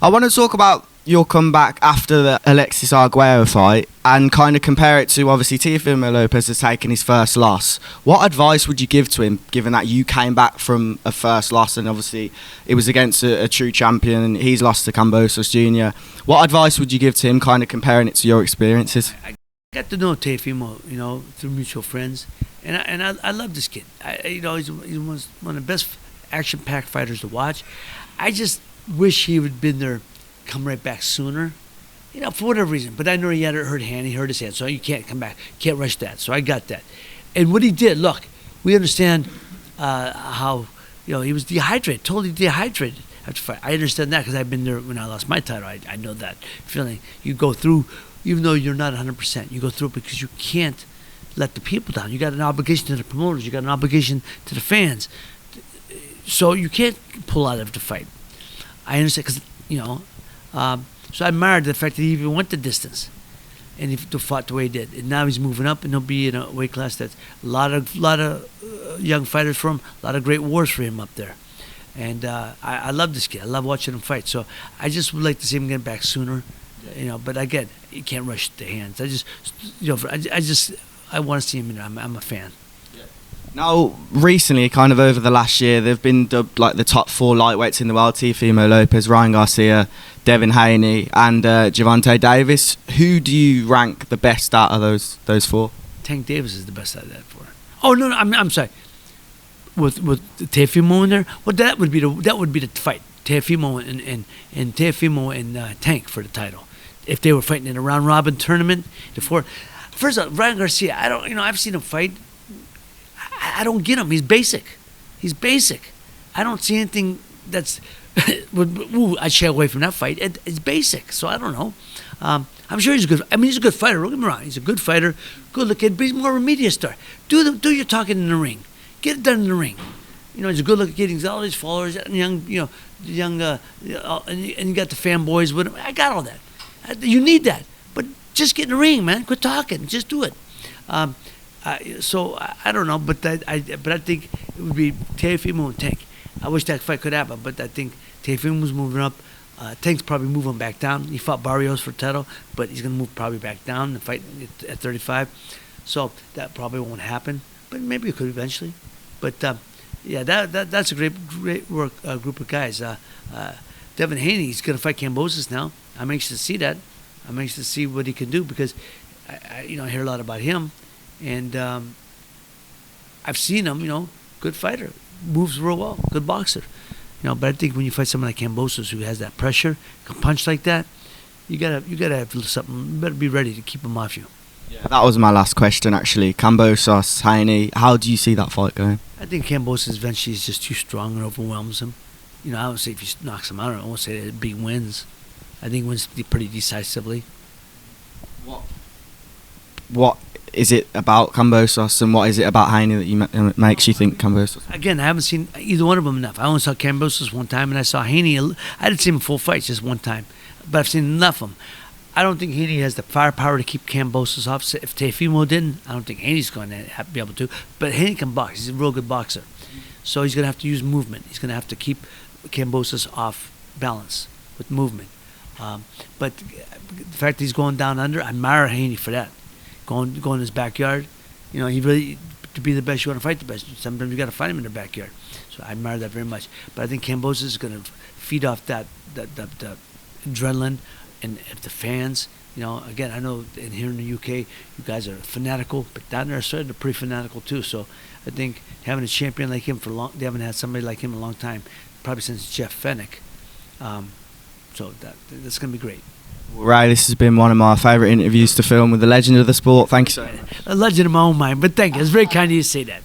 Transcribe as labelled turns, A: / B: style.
A: I want to talk about your comeback after the Alexis Arguello fight and kind of compare it to, obviously, Teofimo Lopez has taken his first loss. What advice would you give to him, given that you came back from a first loss and obviously it was against a true champion and he's lost to Kambosos Jr.? What advice would you give to him, kind of comparing it to your experiences?
B: I got to know Teofimo, through mutual friends, and I love this kid. He's one of the best action-packed fighters to watch. I just wish he would have been there, come right back sooner, for whatever reason. But I know he had a hurt hand. He hurt his hand, so you can't come back. Can't rush that. So I got that. And what he did, look, we understand how, he was dehydrated, totally dehydrated after fight. I understand that because I've been there when I lost my title. I know that feeling. You go through, even though you're not 100%, you go through it because you can't let the people down. You got an obligation to the promoters. You got an obligation to the fans. So you can't pull out of the fight. I understand because, so I admired the fact that he even went the distance and he fought the way he did. And now he's moving up and he'll be in a weight class that's a lot of young fighters for him, a lot of great wars for him up there. And I love this kid. I love watching him fight. So I just would like to see him get back sooner, But again, you can't rush the hands. I want to see him. I'm a fan.
A: Now, recently, kind of over the last year, they've been dubbed like the top 4 lightweights in the world: Teofimo Lopez, Ryan Garcia, Devin Haney, and Gervonta Davis. Who do you rank the best out of those 4?
B: Tank Davis is the best out of that 4. Oh no, I'm sorry. With Teofimo in there, well, that would be the fight. Teofimo and Teofimo and Tank for the title. If they were fighting in a round robin tournament, first of all, Ryan Garcia, I've seen him fight. I don't get him. He's basic. I don't see anything that's. I shy away from that fight. It's basic, so I don't know. I'm sure he's good. He's a good fighter. Don't get me wrong. He's a good fighter, good looking. But he's more of a media star. Do your talking in the ring. Get it done in the ring. He's a good looking kid. He's got all these followers, young, and you got the fanboys with him. I got all that. You need that, but just get in the ring, man. Quit talking. Just do it. So I don't know, but I think it would be Teofimo and Tank. I wish that fight could happen, but I think Teofimo's moving up. Tank's probably moving back down. He fought Barrios for title, but he's gonna move probably back down and fight at 35. So that probably won't happen, but maybe it could eventually. But that's a great work group of guys. Devin Haney's gonna fight Kambosos now. I'm anxious to see that. I'm anxious to see what he can do because I hear a lot about him. And I've seen him, good fighter, moves real well, good boxer, But I think when you fight someone like Kambosos who has that pressure, can punch like that, you gotta have something. You better be ready to keep him off you.
A: Yeah, that was my last question actually. Kambosos, Haney, how do you see that fight going?
B: I think Kambosos eventually is just too strong and overwhelms him. I don't say if he knocks him out. I won't say that big wins. I think he wins pretty decisively.
A: What is it about Kambosos and what is it about Haney that makes you think Kambosos?
B: Again, I haven't seen either one of them enough. I only saw Kambosos one time, and I saw Haney. I didn't see him in full fights just one time, but I've seen enough of them. I don't think Haney has the firepower to keep Kambosos off. If Teofimo didn't, I don't think Haney's going to be able to. But Haney can box. He's a real good boxer. So he's going to have to use movement. He's going to have to keep Kambosos off balance with movement. But the fact that he's going down under, I admire Haney for that. Going in his backyard, he really, to be the best, you want to fight the best. Sometimes you got to fight him in the backyard. So I admire that very much. But I think Kambosos is going to feed off that adrenaline, and if the fans, again, I know here in the UK, you guys are fanatical, but down there, they're pretty fanatical too. So I think having a champion like him they haven't had somebody like him in a long time, probably since Jeff Fennick. So that's going to be great.
A: Ray, this has been one of my favourite interviews to film with the legend of the sport. Thank you so much.
B: A legend of my own mind, but thank you. It's very kind of you to say that.